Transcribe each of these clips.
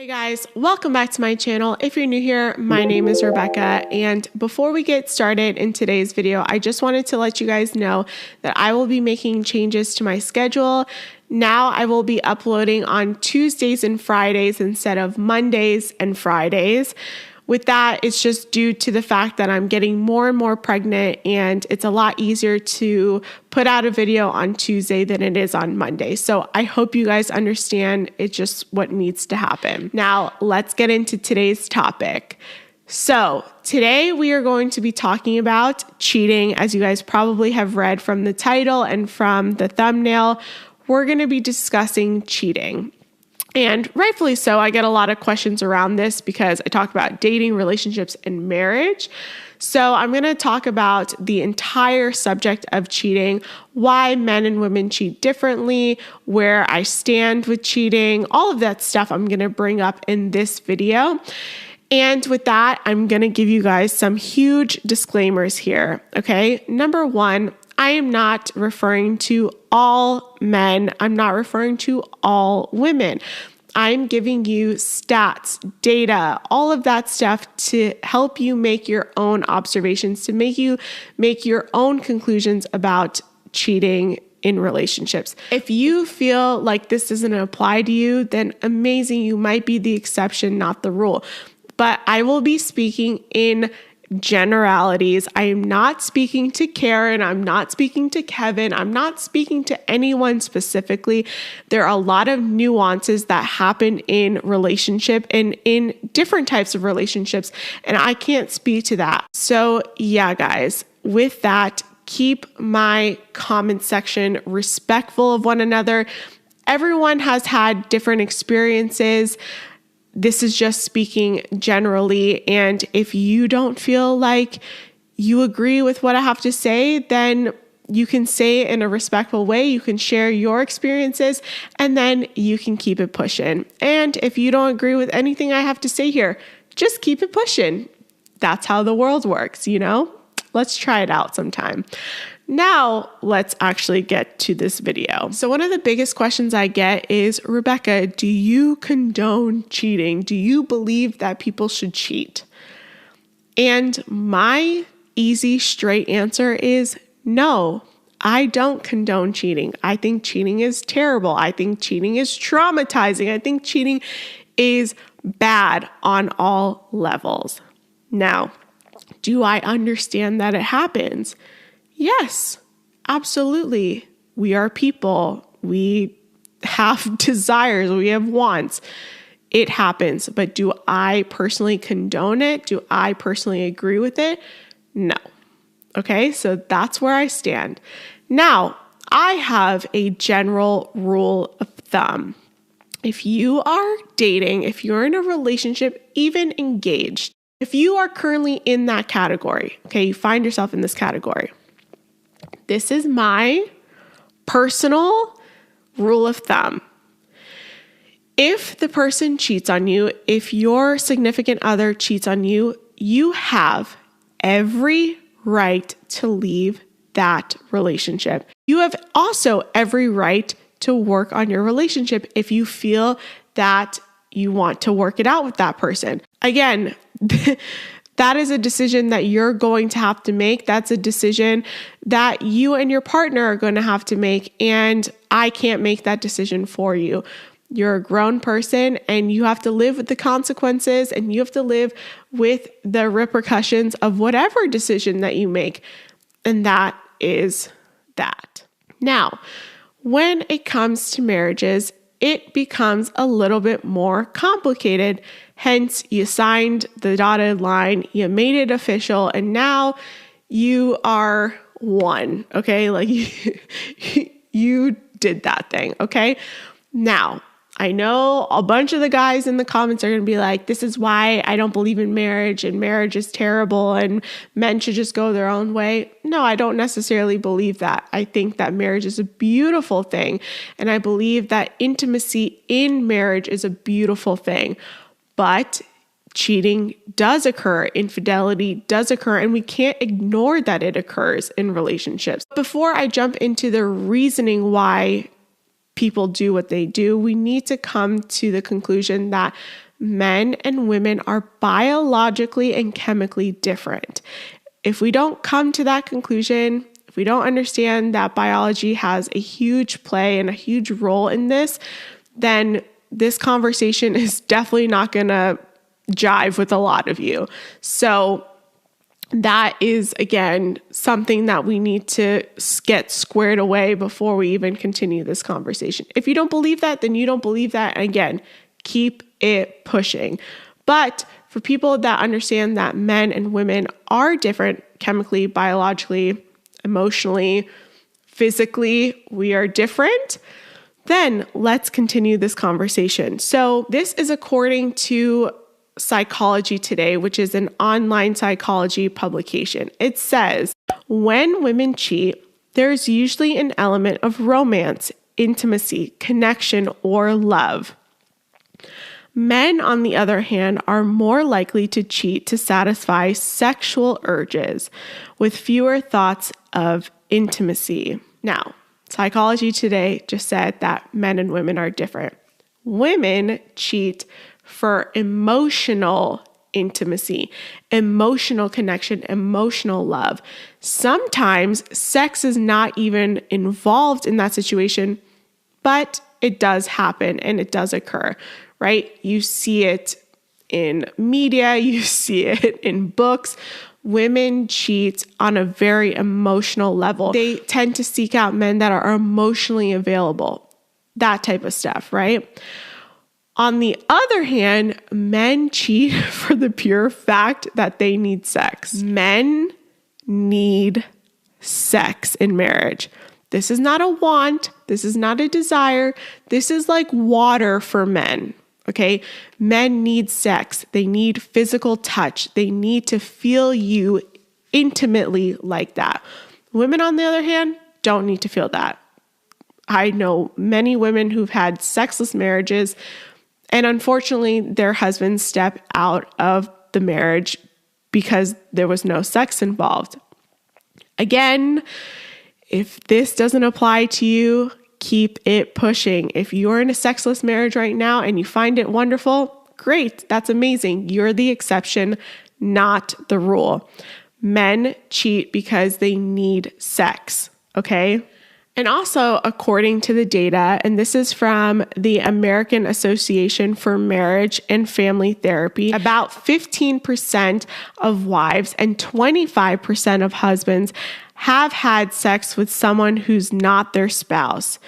Hey guys, welcome back to my channel. If you're new here, my name is Rebecca, and before we get started in today's video, I just wanted to let you guys know that I will be making changes to my schedule. Now I will be uploading on Tuesdays and Fridays instead of Mondays and Fridays. With that, it's just due to the fact that I'm getting more and more pregnant, and it's a lot easier to put out a video on Tuesday than it is on Monday. So I hope you guys understand it's just what needs to happen. Now, let's get into today's topic. So today we are going to be talking about cheating. As you guys probably have read from the title and from the thumbnail, we're going to be discussing cheating. And rightfully so, I get a lot of questions around this because I talk about dating, relationships, and marriage. So I'm going to talk about the entire subject of cheating, why men and women cheat differently, where I stand with cheating, all of that stuff I'm going to bring up in this video. And with that, I'm going to give you guys some huge disclaimers here. Okay. Number one, I am not referring to all men. I'm not referring to all women. I'm giving you stats, data, all of that stuff to help you make your own observations, to make you make your own conclusions about cheating in relationships. If you feel like this doesn't apply to you, then amazing. You might be the exception, not the rule. But I will be speaking in generalities. I am not speaking to Karen. I'm not speaking to Kevin. I'm not speaking to anyone specifically. There are a lot of nuances that happen in relationship and in different types of relationships, and I can't speak to that. So yeah, guys, with that, keep my comment section respectful of one another. Everyone has had different experiences. This is just speaking generally, and if you don't feel like you agree with what I have to say, then you can say it in a respectful way. You can share your experiences, and then you can keep it pushing. And if you don't agree with anything I have to say here, just keep it pushing. That's how the world works, you know? Let's try it out sometime. Now, let's actually get to this video. So one of the biggest questions I get is, Rebecca, do you condone cheating? Do you believe that people should cheat? And my easy, straight answer is no, I don't condone cheating. I think cheating is terrible. I think cheating is traumatizing. I think cheating is bad on all levels. Now, do I understand that it happens? Yes, absolutely. We are people. We have desires. We have wants. It happens. But do I personally condone it? Do I personally agree with it? No. Okay, so that's where I stand. Now, I have a general rule of thumb. If you are dating, if you're in a relationship, even engaged, if you are currently in that category, okay, you find yourself in this category. This is my personal rule of thumb. If the person cheats on you, if your significant other cheats on you, you have every right to leave that relationship. You have also every right to work on your relationship if you feel that you want to work it out with that person. Again, that is a decision that you're going to have to make. That's a decision that you and your partner are going to have to make. And I can't make that decision for you. You're a grown person and you have to live with the consequences, and you have to live with the repercussions of whatever decision that you make. And that is that. Now, when it comes to marriages, it becomes a little bit more complicated. Hence, you signed the dotted line, you made it official, and now you are one, okay? Like you did that thing, okay? Now, I know a bunch of the guys in the comments are going to be like, this is why I don't believe in marriage, and marriage is terrible, and men should just go their own way. No, I don't necessarily believe that. I think that marriage is a beautiful thing, and I believe that intimacy in marriage is a beautiful thing. But cheating does occur, infidelity does occur, and we can't ignore that it occurs in relationships. Before I jump into the reasoning why people do what they do, we need to come to the conclusion that men and women are biologically and chemically different. If we don't come to that conclusion, if we don't understand that biology has a huge play and a huge role in this, then this conversation is definitely not going to jive with a lot of you. So that is, again, something that we need to get squared away before we even continue this conversation. If you don't believe that, then you don't believe that. And again, keep it pushing. But for people that understand that men and women are different chemically, biologically, emotionally, physically, we are different, then let's continue this conversation. So this is according to Psychology Today, which is an online psychology publication. It says, when women cheat, there's usually an element of romance, intimacy, connection, or love. Men, on the other hand, are more likely to cheat to satisfy sexual urges, with fewer thoughts of intimacy. Now, Psychology Today just said that men and women are different. Women cheat for emotional intimacy, emotional connection, emotional love. Sometimes sex is not even involved in that situation, but it does happen and it does occur, right? You see it in media, you see it in books. Women cheat on a very emotional level. They tend to seek out men that are emotionally available, that type of stuff, right? On the other hand, men cheat for the pure fact that they need sex. Men need sex in marriage. This is not a want. This is not a desire. This is like water for men. Okay, men need sex. They need physical touch. They need to feel you intimately like that. Women, on the other hand, don't need to feel that. I know many women who've had sexless marriages, and unfortunately, their husbands step out of the marriage because there was no sex involved. Again, if this doesn't apply to you, keep it pushing. If you're in a sexless marriage right now and you find it wonderful, great. That's amazing. You're the exception, not the rule. Men cheat because they need sex, okay? And also, according to the data, and this is from the American Association for Marriage and Family Therapy, about 15% of wives and 25% of husbands have had sex with someone who's not their spouse.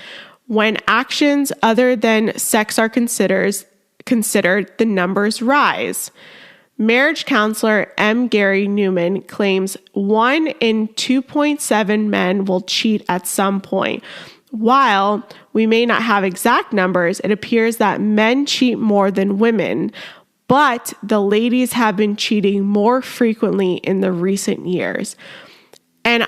When actions other than sex are considered, the numbers rise. Marriage counselor M. Gary Newman claims 1 in 2.7 men will cheat at some point. While we may not have exact numbers, it appears that men cheat more than women, but the ladies have been cheating more frequently in the recent years. And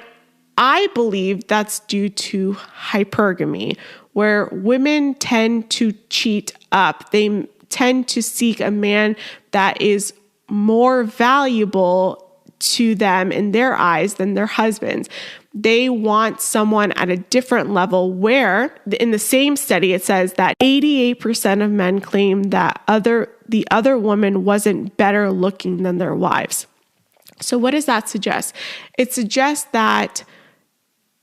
I believe that's due to hypergamy, where women tend to cheat up. They tend to seek a man that is more valuable to them in their eyes than their husbands. They want someone at a different level, where in the same study, it says that 88% of men claim that the other woman wasn't better looking than their wives. So what does that suggest? It suggests that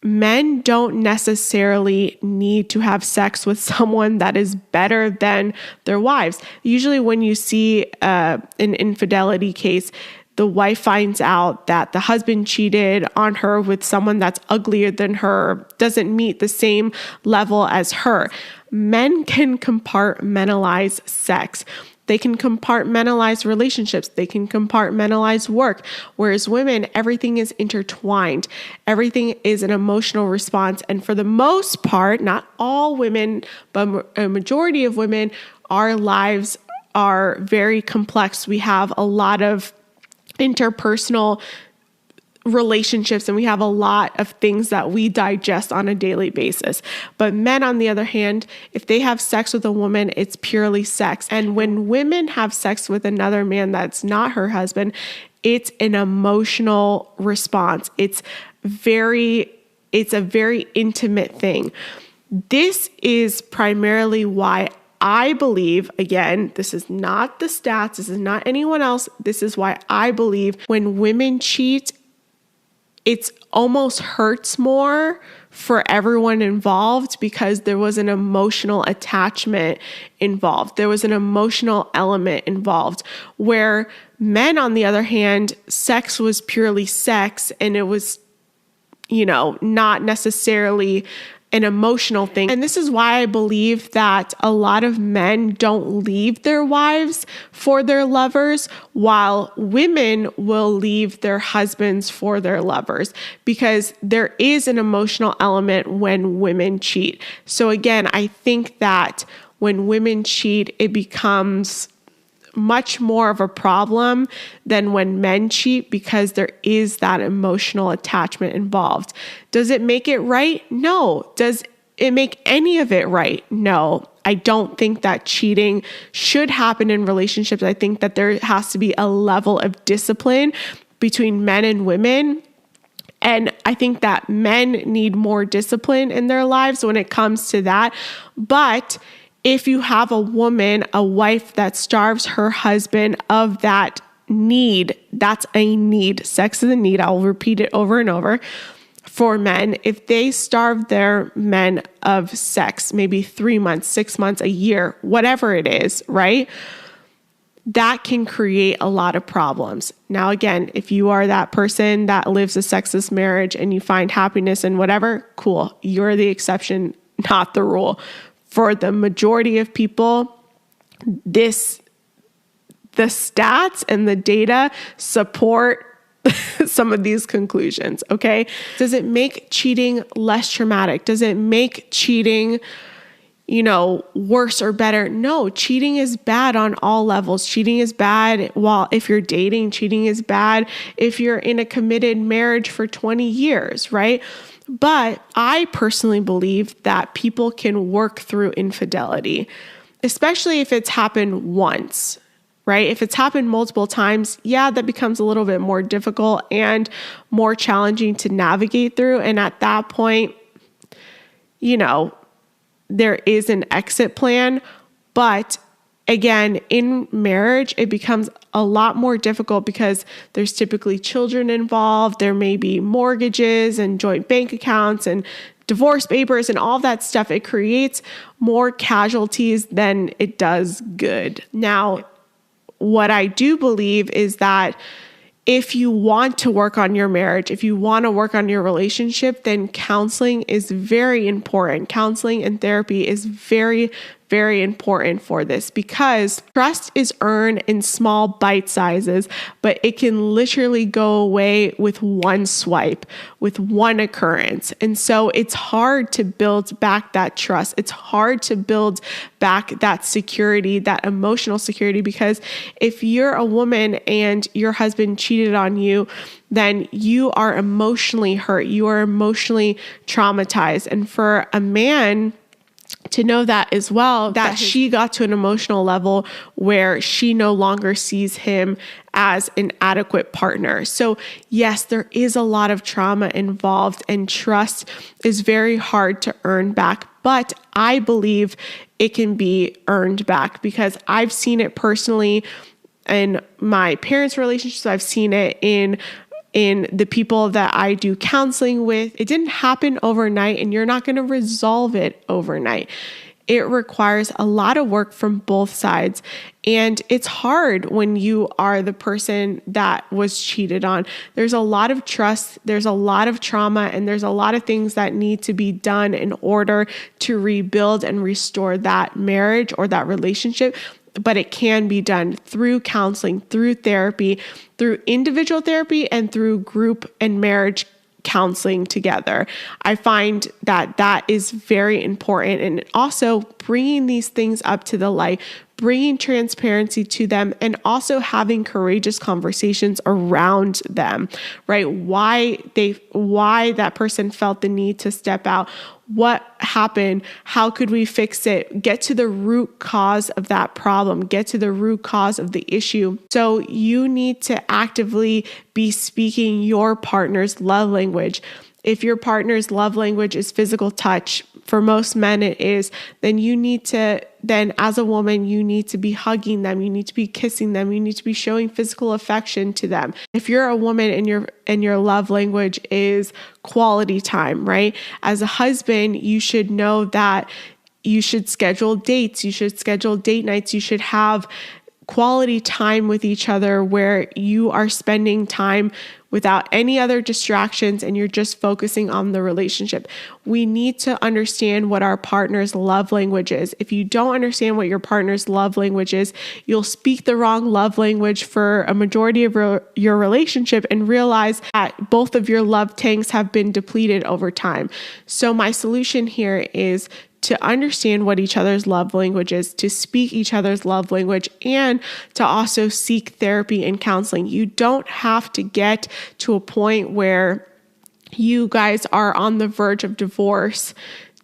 men don't necessarily need to have sex with someone that is better than their wives. Usually when you see an infidelity case, the wife finds out that the husband cheated on her with someone that's uglier than her, doesn't meet the same level as her. Men can compartmentalize sex. They can compartmentalize relationships. They can compartmentalize work. Whereas women, everything is intertwined. Everything is an emotional response. And for the most part, not all women, but a majority of women, our lives are very complex. We have a lot of interpersonal relationships, and we have a lot of things that we digest on a daily basis. But men, on the other hand, if they have sex with a woman, it's purely sex. And when women have sex with another man that's not her husband, it's an emotional response. It's a very intimate thing. This is primarily why I believe, again, this is not the stats, this is not anyone else. This is why I believe when women cheat, it's almost hurts more for everyone involved because there was an emotional attachment involved. There was an emotional element involved, where men, on the other hand, sex was purely sex, and it was, not necessarily an emotional thing. And this is why I believe that a lot of men don't leave their wives for their lovers, while women will leave their husbands for their lovers, because there is an emotional element when women cheat. So again, I think that when women cheat, it becomes much more of a problem than when men cheat, because there is that emotional attachment involved. Does it make it right? No. Does it make any of it right? No. I don't think that cheating should happen in relationships. I think that there has to be a level of discipline between men and women. And I think that men need more discipline in their lives when it comes to that. But if you have a woman, a wife that starves her husband of that need, that's a need. Sex is a need. I'll repeat it over and over. For men, if they starve their men of sex, maybe 3 months, 6 months, a year, whatever it is, right? That can create a lot of problems. Now, again, if you are that person that lives a sexless marriage and you find happiness in whatever, cool. You're the exception, not the rule. For the majority of people, the stats and the data support some of these conclusions, okay? Does it make cheating less traumatic? Does it make cheating, worse or better? No, cheating is bad on all levels. Cheating is bad if you're dating. Cheating is bad if you're in a committed marriage for 20 years, right? But I personally believe that people can work through infidelity, especially if it's happened once, right? If it's happened multiple times, that becomes a little bit more difficult and more challenging to navigate through. And at that point, there is an exit plan. But again, in marriage, it becomes a lot more difficult because there's typically children involved. There may be mortgages and joint bank accounts and divorce papers and all that stuff. It creates more casualties than it does good. Now, what I do believe is that if you want to work on your marriage, if you want to work on your relationship, then counseling is very important. Counseling and therapy is very, very important for this, because trust is earned in small bite sizes, but it can literally go away with one swipe, with one occurrence. And so it's hard to build back that trust. It's hard to build back that security, that emotional security, because if you're a woman and your husband cheated on you, then you are emotionally hurt. You are emotionally traumatized. And for a man to know that as well, that she got to an emotional level where she no longer sees him as an adequate partner. So yes, there is a lot of trauma involved, and trust is very hard to earn back. But I believe it can be earned back, because I've seen it personally in my parents' relationships. I've seen it in the people that I do counseling with. It didn't happen overnight, and you're not going to resolve it overnight. It requires a lot of work from both sides. And it's hard when you are the person that was cheated on. There's a lot of trust, there's a lot of trauma, and there's a lot of things that need to be done in order to rebuild and restore that marriage or that relationship. But it can be done through counseling, through therapy, through individual therapy, and through group and marriage counseling together. I find that that is very important. And also bringing these things up to the light, bringing transparency to them, and also having courageous conversations around them, right? Why that person felt the need to step out. What happened? How could we fix it? Get to the root cause of that problem. Get to the root cause of the issue. So you need to actively be speaking your partner's love language. If your partner's love language is physical touch, for most men it is, then you need to then as a woman, you need to be hugging them, you need to be kissing them, you need to be showing physical affection to them. If you're a woman and your love language is quality time, right? As a husband, you should know that you should schedule dates, you should schedule date nights, you should have quality time with each other where you are spending time without any other distractions and you're just focusing on the relationship. We need to understand what our partner's love language is. If you don't understand what your partner's love language is, you'll speak the wrong love language for a majority of your relationship and realize that both of your love tanks have been depleted over time. So my solution here is to understand what each other's love language is, to speak each other's love language, and to also seek therapy and counseling. You don't have to get to a point where you guys are on the verge of divorce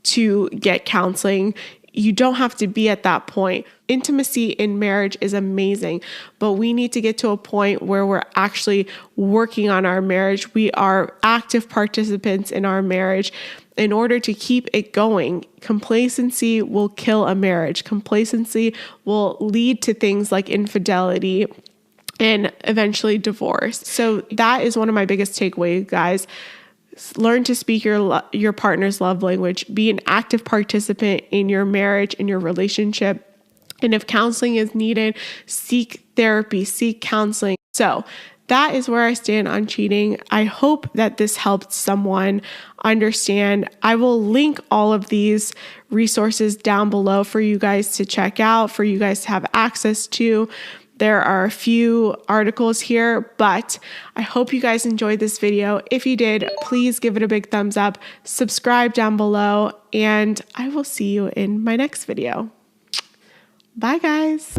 to get counseling. You don't have to be at that point. Intimacy in marriage is amazing, but we need to get to a point where we're actually working on our marriage. We are active participants in our marriage. In order to keep it going, complacency will kill a marriage. Complacency will lead to things like infidelity and eventually divorce. So that is one of my biggest takeaways, guys. Learn to speak your partner's love language. Be an active participant in your marriage, in your relationship. And if counseling is needed, seek therapy, seek counseling. So that is where I stand on cheating. I hope that this helped someone understand. I will link all of these resources down below for you guys to check out, for you guys to have access to. There are a few articles here, but I hope you guys enjoyed this video. If you did, please give it a big thumbs up, subscribe down below, and I will see you in my next video. Bye, guys.